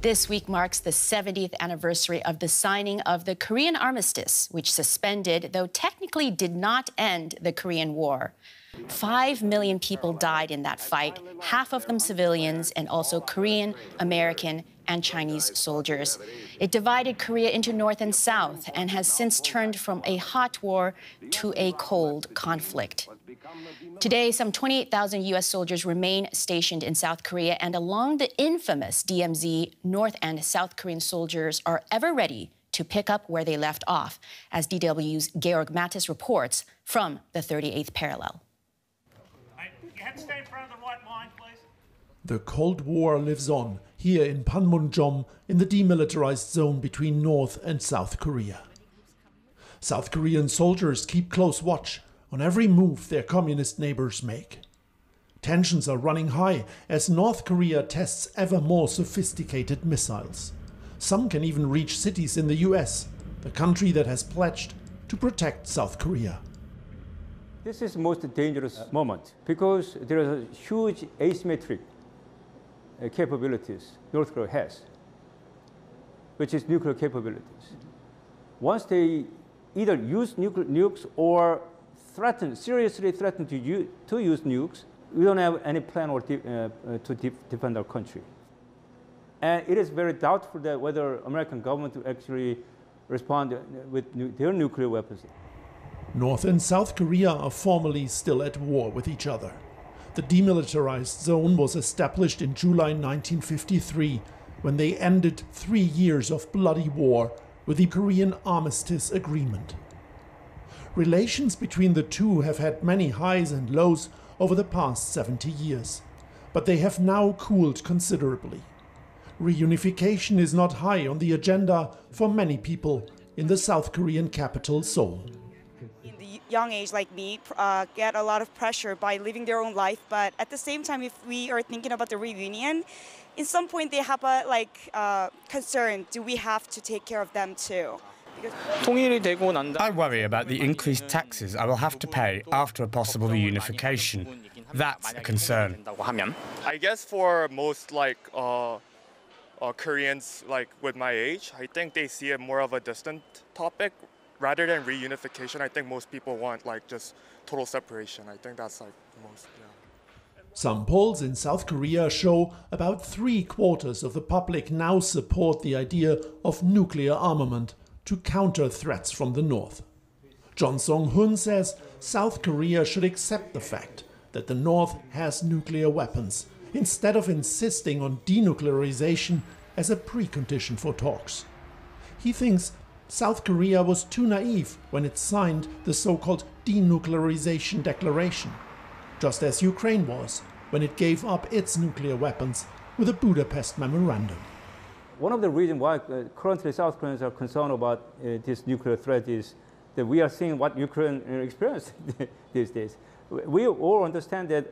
This week marks the 70th anniversary of the signing of the Korean Armistice, which suspended, though technically did not end, the Korean War. 5 million people died in that fight, half of them civilians, and also Korean, American, and Chinese soldiers. It divided Korea into North and South and has since turned from a hot war to a cold conflict. Today, some 28,000 U.S. soldiers remain stationed in South Korea, and along the infamous DMZ, North and South Korean soldiers are ever ready to pick up where they left off, as DW's Georg Mattis reports from the 38th parallel. You have to stay in front of the white line, please. The Cold War lives on here in Panmunjom, in the demilitarized zone between North and South Korea. South Korean soldiers keep close watch on every move their communist neighbors make. Tensions are running high as North Korea tests ever more sophisticated missiles. Some can even reach cities in the US, the country that has pledged to protect South Korea. This is the most dangerous moment because there is a huge asymmetric capabilities North Korea has, which is nuclear capabilities. Once they either use nukes or seriously threaten to use nukes, we don't have any plan or to defend our country. And it is very doubtful that whether American government will actually respond with their nuclear weapons. North and South Korea are formally still at war with each other. The demilitarized zone was established in July 1953, when they ended 3 years of bloody war with the Korean Armistice Agreement. Relations between the two have had many highs and lows over the past 70 years, but they have now cooled considerably. Reunification is not high on the agenda for many people in the South Korean capital, Seoul. In the young age like me, get a lot of pressure by living their own life, but at the same time, if we are thinking about the reunion, in some point they have a concern, do we have to take care of them too? I worry about the increased taxes I will have to pay after a possible reunification. That's a concern. I guess for most Koreans with my age, I think they see it more of a distant topic rather than reunification. I think most people want just total separation. I think that's most. Yeah. Some polls in South Korea show about 3/4 of the public now support the idea of nuclear armament to counter threats from the North. John Song-hun says South Korea should accept the fact that the North has nuclear weapons, instead of insisting on denuclearization as a precondition for talks. He thinks South Korea was too naive when it signed the so-called denuclearization declaration, just as Ukraine was when it gave up its nuclear weapons with the Budapest Memorandum. One of the reasons why currently South Koreans are concerned about this nuclear threat is that we are seeing what Ukraine experienced these days. We all understand that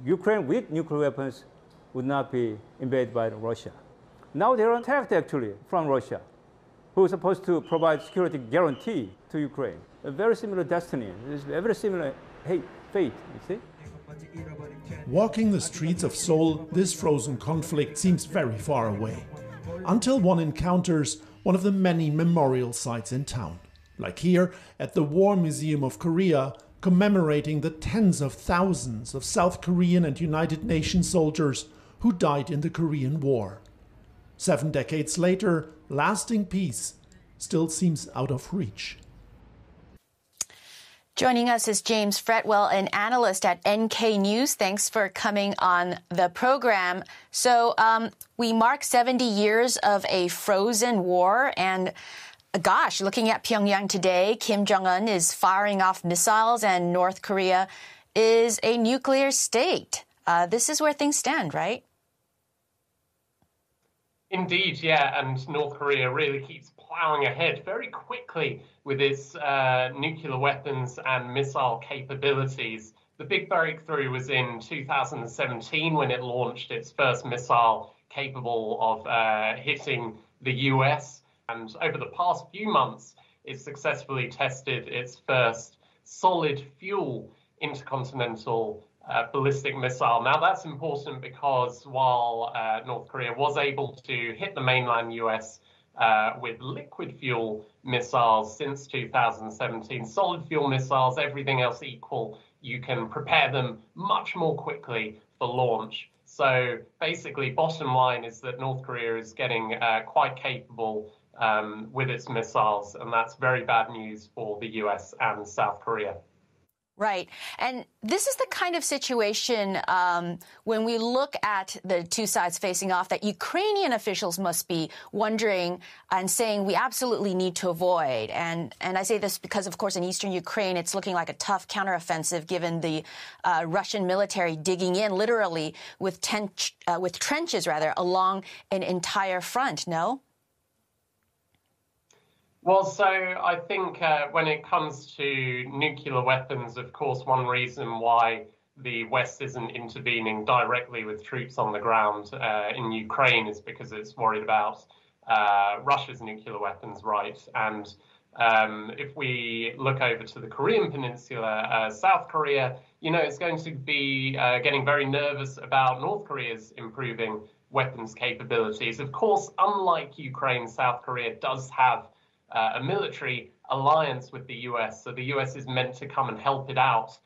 Ukraine with nuclear weapons would not be invaded by Russia. Now they're attacked actually from Russia, who is supposed to provide security guarantee to Ukraine. A very similar destiny, a very similar fate, you see? Walking the streets of Seoul, this frozen conflict seems very far away, until one encounters one of the many memorial sites in town, like here at the War Museum of Korea, commemorating the tens of thousands of South Korean and United Nations soldiers who died in the Korean War. 7 decades later, lasting peace still seems out of reach. Joining us is James Fretwell, an analyst at NK News. Thanks for coming on the program. So we mark 70 years of a frozen war, and gosh, looking at Pyongyang today, Kim Jong-un is firing off missiles and North Korea is a nuclear state. This is where things stand, right? Indeed, yeah, and North Korea really keeps plowing ahead very quickly with its nuclear weapons and missile capabilities. The big breakthrough was in 2017 when it launched its first missile capable of hitting the US. And over the past few months, it successfully tested its first solid fuel intercontinental ballistic missile. Now, that's important because while North Korea was able to hit the mainland US with liquid fuel missiles since 2017, solid fuel missiles, everything else equal, you can prepare them much more quickly for launch. So basically, bottom line is that North Korea is getting quite capable with its missiles, and that's very bad news for the US and South Korea. Right. And this is the kind of situation when we look at the two sides facing off that Ukrainian officials must be wondering and saying we absolutely need to avoid. And I say this because, of course, in eastern Ukraine, it's looking like a tough counteroffensive given the Russian military digging in literally with trenches along an entire front. No? Well, so I think when it comes to nuclear weapons, of course, one reason why the West isn't intervening directly with troops on the ground in Ukraine is because it's worried about Russia's nuclear weapons, right? And if we look over to the Korean Peninsula, South Korea, it's going to be getting very nervous about North Korea's improving weapons capabilities. Of course, unlike Ukraine, South Korea does have a military alliance with the US. So the US is meant to come and help it out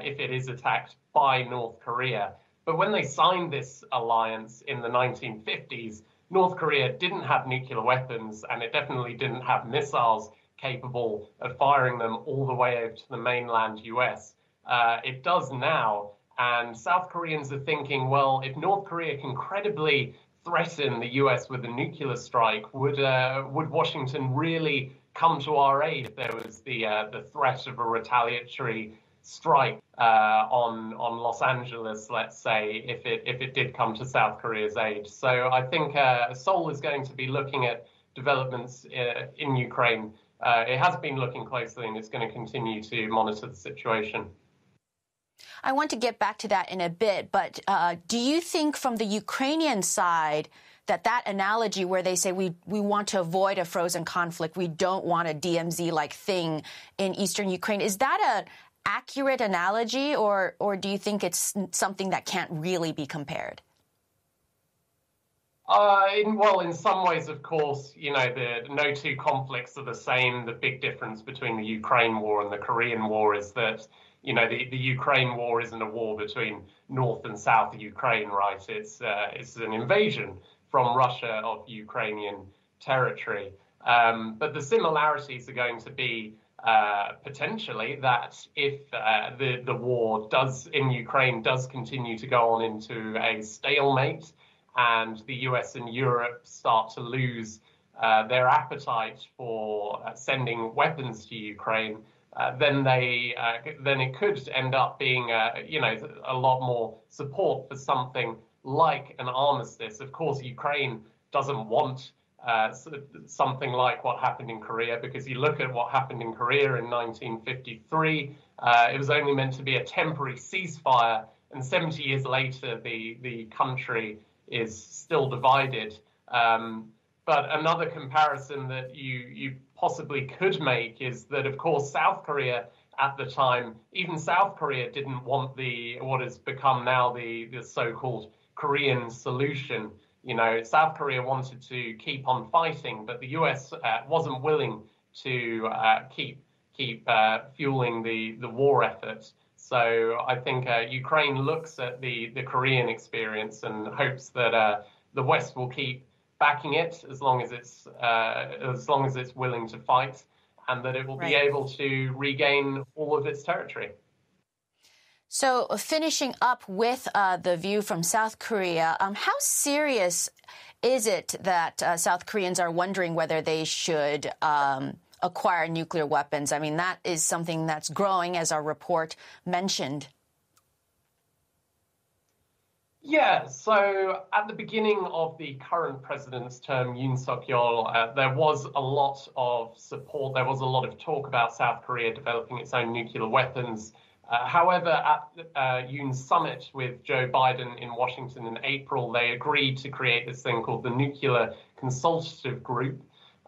if it is attacked by North Korea. But when they signed this alliance in the 1950s, North Korea didn't have nuclear weapons, and it definitely didn't have missiles capable of firing them all the way over to the mainland US. It does now. And South Koreans are thinking, well, if North Korea can credibly threaten the US with a nuclear strike, would Washington really come to our aid if there was the threat of a retaliatory strike on Los Angeles, let's say, if it did come to South Korea's aid? So I think Seoul is going to be looking at developments in Ukraine. It has been looking closely, and it's going to continue to monitor the situation. I want to get back to that in a bit, but do you think from the Ukrainian side that analogy where they say we want to avoid a frozen conflict, we don't want a DMZ-like thing in eastern Ukraine, is that an accurate analogy, or do you think it's something that can't really be compared? In some ways, of course, the no two conflicts are the same. The big difference between the Ukraine war and the Korean war is that the Ukraine war isn't a war between North and South Ukraine, right? It's an invasion from Russia of Ukrainian territory. But the similarities are going to be potentially that if the war in Ukraine does continue to go on into a stalemate, and the US and Europe start to lose their appetite for sending weapons to Ukraine, then it could end up being a lot more support for something like an armistice. Of course, Ukraine doesn't want something like what happened in Korea, because you look at what happened in Korea in 1953, it was only meant to be a temporary ceasefire, and 70 years later the country is still divided. But another comparison that you possibly could make is that, of course, South Korea at the time, even South Korea didn't want what has become now the so-called Korean solution. South Korea wanted to keep on fighting, but the US wasn't willing to keep fueling the war effort. So I think Ukraine looks at the Korean experience and hopes that the West will keep backing it as long as it's willing to fight, and that it will be able to regain all of its territory. So finishing up with the view from South Korea, how serious is it that South Koreans are wondering whether they should acquire nuclear weapons? I mean, that is something that's growing, as our report mentioned. Yeah, so at the beginning of the current president's term, Yoon Suk-yeol, there was a lot of support. There was a lot of talk about South Korea developing its own nuclear weapons. However, at Yoon's summit with Joe Biden in Washington in April, they agreed to create this thing called the Nuclear Consultative Group.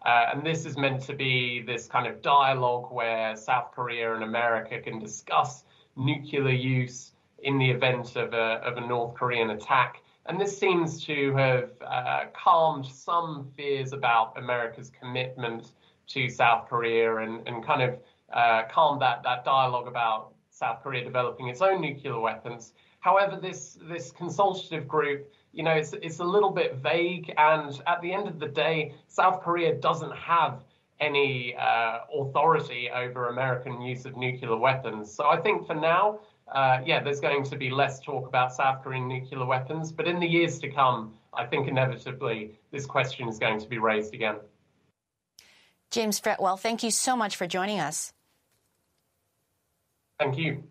And this is meant to be this kind of dialogue where South Korea and America can discuss nuclear use, in the event of a North Korean attack. And this seems to have calmed some fears about America's commitment to South Korea and kind of calmed that dialogue about South Korea developing its own nuclear weapons. However, this consultative group, you know, it's a little bit vague, and at the end of the day, South Korea doesn't have any authority over American use of nuclear weapons. So I think for now, there's going to be less talk about South Korean nuclear weapons, but in the years to come, I think inevitably this question is going to be raised again. James Fretwell, thank you so much for joining us. Thank you.